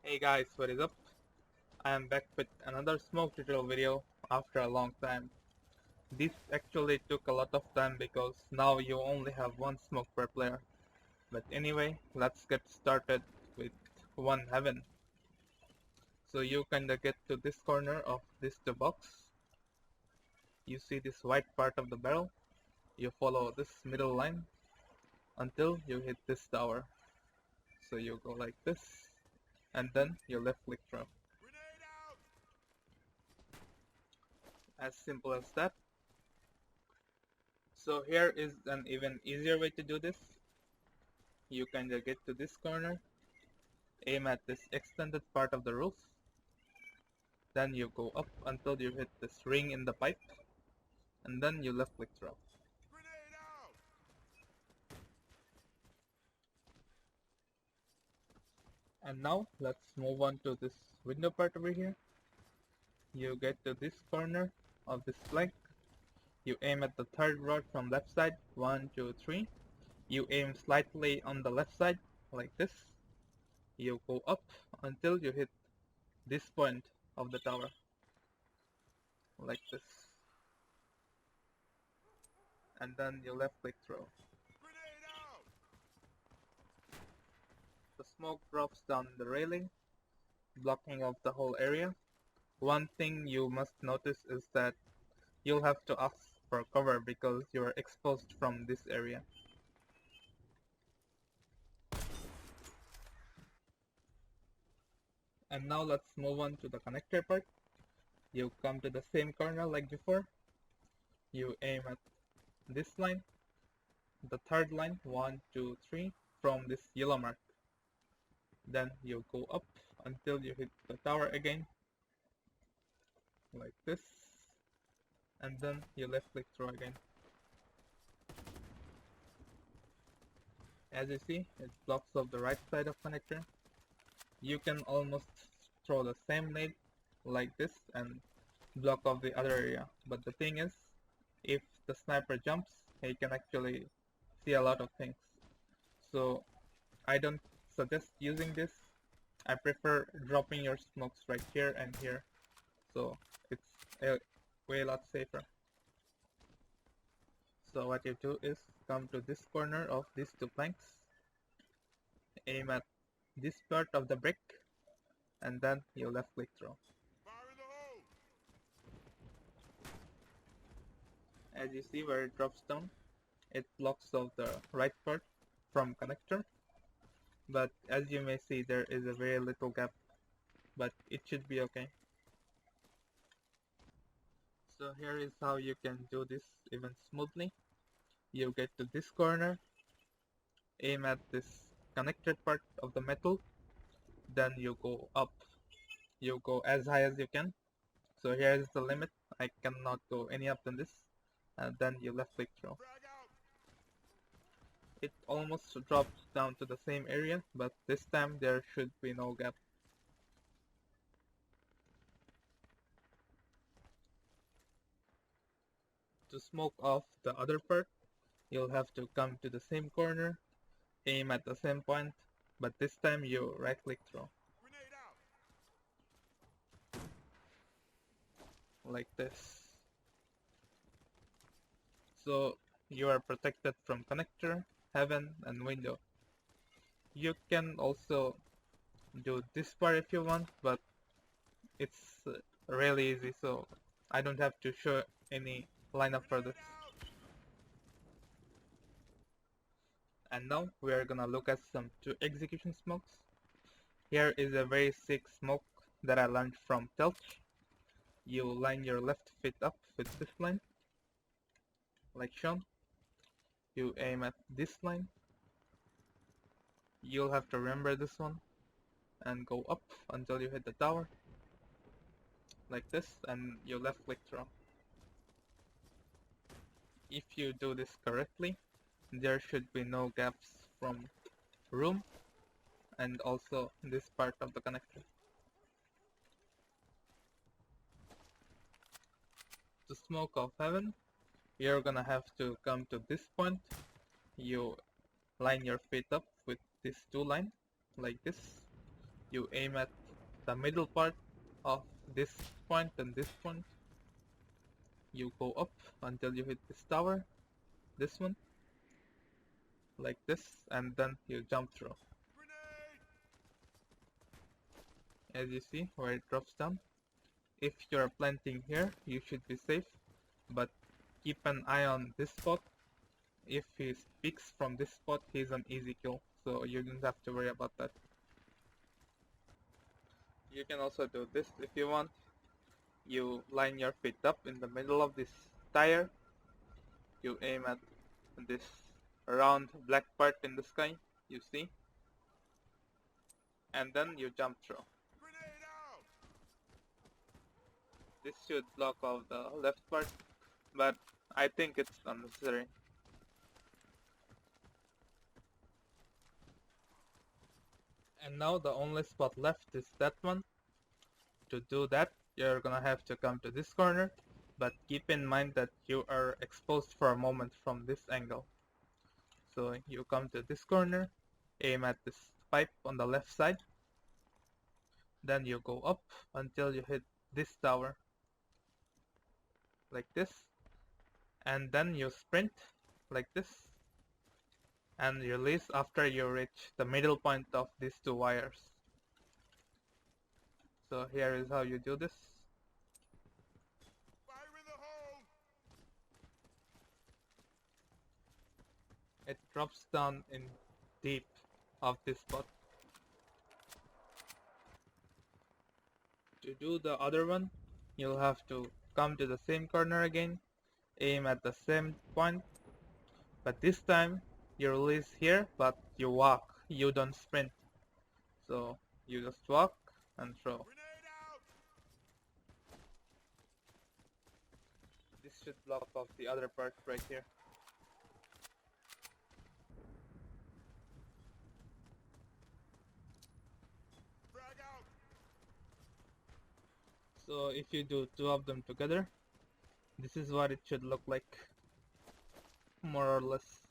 Hey guys, what is up? I am back with another smoke tutorial video after a long time. This actually took a lot of time because now you only have one smoke per player. But anyway, let's get started with one heaven. So you kinda get to this corner of this two box. You see this white part of the barrel. You follow this middle line until you hit this tower. So you go like this and then you left click throw. As simple as that. So here is an even easier way to do this. You kinda get to this corner, aim at this extended part of the roof, then you go up until you hit this ring in the pipe, and then you left click throw. And now let's move on to this window part over here. You get to this corner of this flank, you aim at the third rod from left side, 1, 2, 3. You aim slightly on the left side, like this. You go up until you hit this point of the tower, like this. And then you left click throw. The smoke drops down the railing, blocking off the whole area. One thing you must notice is that you'll have to ask for cover because you are exposed from this area. And now let's move on to the connector part. You come to the same corner like before. You aim at this line, the third line, 1, 2, 3, from this yellow mark. Then you go up until you hit the tower again, like this, and then you left click throw again. As you see, it blocks off the right side of connector. You can almost throw the same nade like this and block off the other area, but the thing is, if the sniper jumps, he can actually see a lot of things. So I don't suggest using this. I prefer dropping your smokes right here and here, so it's a way lot safer. So what you do is come to this corner of these two planks, aim at this part of the brick, and then you left click throw. As you see where it drops down, it blocks off the right part from connector, but as you may see there is a very little gap, but it should be okay. So here is how you can do this even smoothly. You get to this corner, aim at this connected part of the metal, then you go up. You go as high as you can. So here is the limit. I cannot go any up than this. And then you left click throw. It almost dropped down to the same area, but this time there should be no gap. To smoke off the other part, you'll have to come to the same corner, aim at the same point, but this time you right click throw. Like this. So you are protected from connector, heaven, and window. You can also do this part if you want, but it's really easy, so I don't have to show any lineup for this. And now we are gonna look at some 2 execution smokes. Here is a very sick smoke that I learned from Telch. You line your left feet up with this line, like shown. You aim at this line. You'll have to remember this one and go up until you hit the tower, like this, and you left click throw. If you do this correctly, there should be no gaps from room and also this part of the connector. To smoke off heaven, you're gonna have to come to this point. You line your feet up with these 2 lines, like this. you aim at the middle part of this point and this point. You go up until you hit this tower, this one, like this, and then you jump through. As you see where it drops down. If you're planting here, you should be safe, but keep an eye on this spot. If he peeks from this spot, he's an easy kill, so you don't have to worry about that. You can also do this if you want. You line your feet up in the middle of this tire. You aim at this round black part in the sky, you see, and then you jump through. This should block off the left part, but I think it's unnecessary. And now the only spot left is that one. To do that, you're gonna have to come to this corner, but keep in mind that you are exposed for a moment from this angle. So you come to this corner, aim at this pipe on the left side, then you go up until you hit this tower, like this, and then you sprint, like this, and release after you reach the middle point of these two wires. So here is how you do this. Fire in the hole! It drops down in deep of this spot. To do the other one, you'll have to come to the same corner again, aim at the same point, but this time you release here, but you walk, you don't sprint. So you just walk and throw. Grenade out! This should block off the other part right here. Frag out! So if you do two of them together, this is what it should look like, more or less.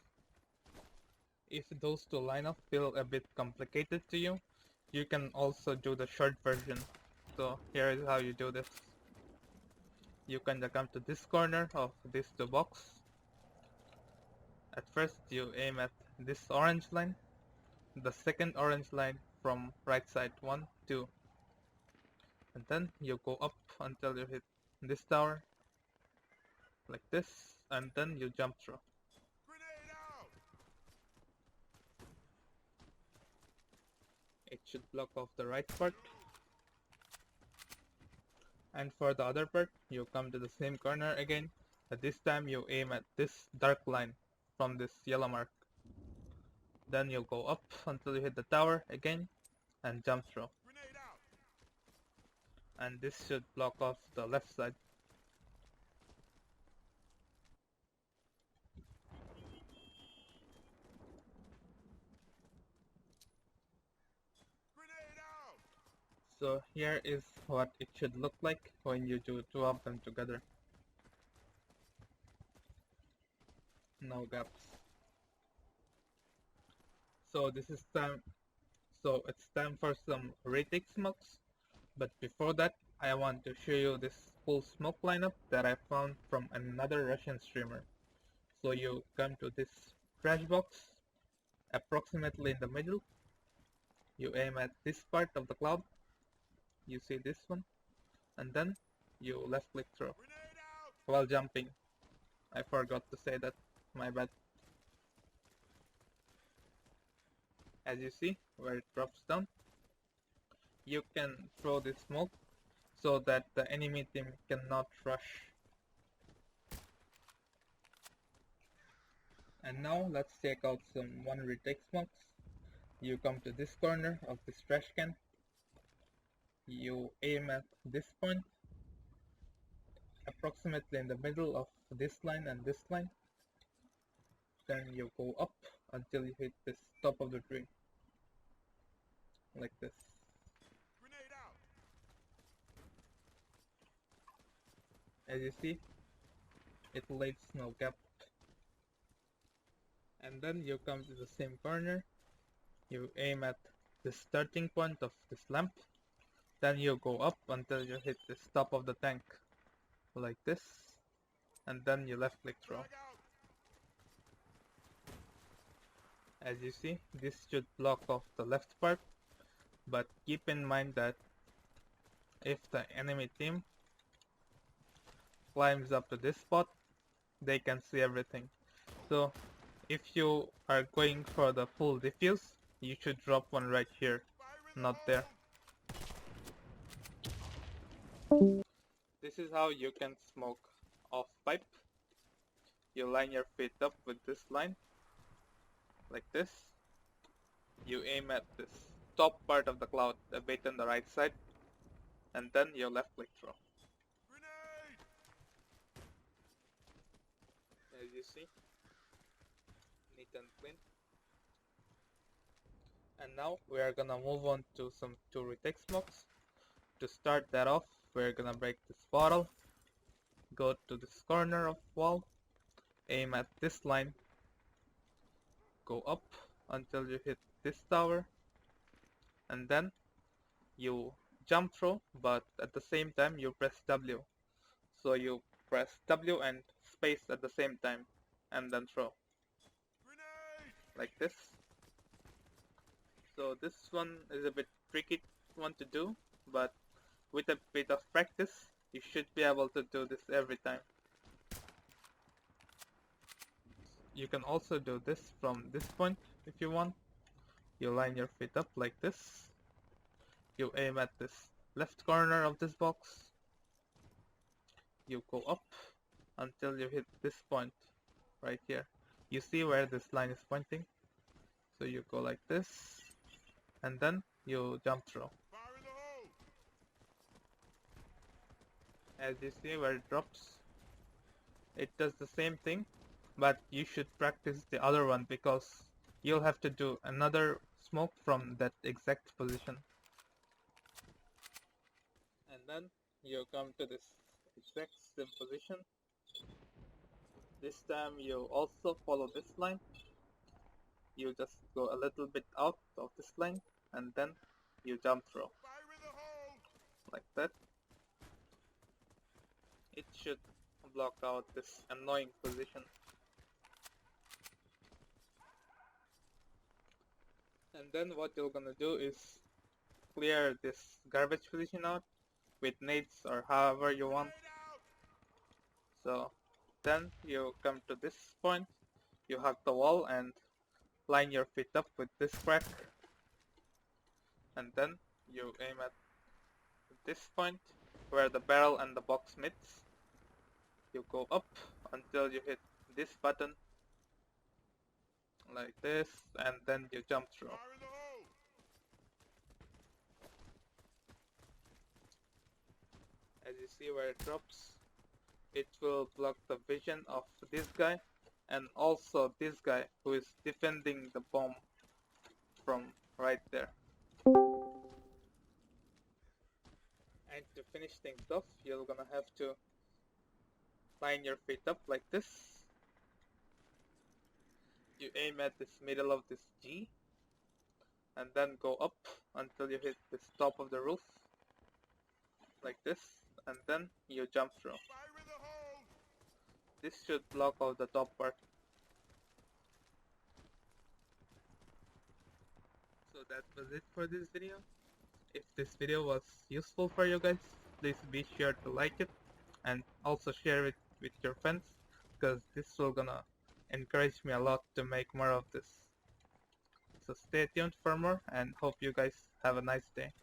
If those two lineups feel a bit complicated to you, you can also do the short version. So here is how you do this. You can come to this corner of these two box. At first you aim at this orange line, the second orange line from right side, 1, 2. And then you go up until you hit this tower, like this, and then you jump through. Grenade out! It should block off the right part. And for the other part, you come to the same corner again, but this time you aim at this dark line from this yellow mark. Then you go up until you hit the tower again and jump through. Grenade out! And this should block off the left side. Grenade out! So here is what it should look like when you do two of them together. No gaps. So this is time. So it's time for some Retake Smokes. But before that, I want to show you this cool smoke lineup that I found from another Russian streamer. So you come to this trash box, approximately in the middle. You aim at this part of the cloud. You see this one, and then you left click through Grenade out! while jumping. I forgot to say that, my bad. As you see where it drops down, you can throw this smoke so that the enemy team cannot rush. And now let's check out some one retake smokes. You come to this corner of this trash can. You aim at this point, approximately in the middle of this line and this line. Then you go up until you hit this top of the tree, like this. Grenade out! As you see, it leaves no gap. And then you come to the same corner. You aim at the starting point of this lamp. Then you go up until you hit the top of the tank, like this, and then you left click throw. Frag out. As you see, this should block off the left part, but keep in mind that if the enemy team climbs up to this spot, they can see everything. So if you are going for the full defuse, you should drop one right here, Fire in the not there. hole. This is how you can smoke off pipe. You line your feet up with this line, like this. You aim at this top part of the cloud, a bit on the right side, and then you left click throw. Grenade. As you see, neat and clean. And now we are gonna move on to some Retake Smokes. To start that off, we're gonna break this bottle, go to this corner of wall, aim at this line, go up until you hit this tower, and then you jump throw, but at the same time you press W. So you press W and space at the same time, and then throw, Grenade. like this. So this one is a bit tricky one to do, but with a bit of practice, you should be able to do this every time. You can also do this from this point if you want. You line your feet up like this. You aim at this left corner of this box. You go up until you hit this point right here. You see where this line is pointing? So you go like this, and then you jump throw. Fire in the hole. As you see where it drops, it does the same thing, but you should practice the other one because you'll have to do another smoke from that exact position. And then you come to this exact same position. This time you also follow this line. You just go a little bit out of this line, and then you jump throw, Fire in the hole. like that. It should block out this annoying position. And then what you're gonna do is clear this garbage position out with nades or however you want. Grenade out. So then you come to this point, you hug the wall and line your feet up with this crack, and then you aim at this point where the barrel and the box meets. You go up until you hit this button, like this, and then you jump through. Fire in the hole. As you see where it drops, it will block the vision of this guy and also this guy who is defending the bomb from right there. And to finish things off, you're gonna have to line your feet up like this. You aim at this middle of this G, and then go up until you hit this top of the roof, like this, and then you jump through. Fire in the hole. This should block out the top part. So that was it for this video. If this video was useful for you guys, please be sure to like it and also share it with your friends, because this will gonna encourage me a lot to make more of this. So stay tuned for more and hope you guys have a nice day.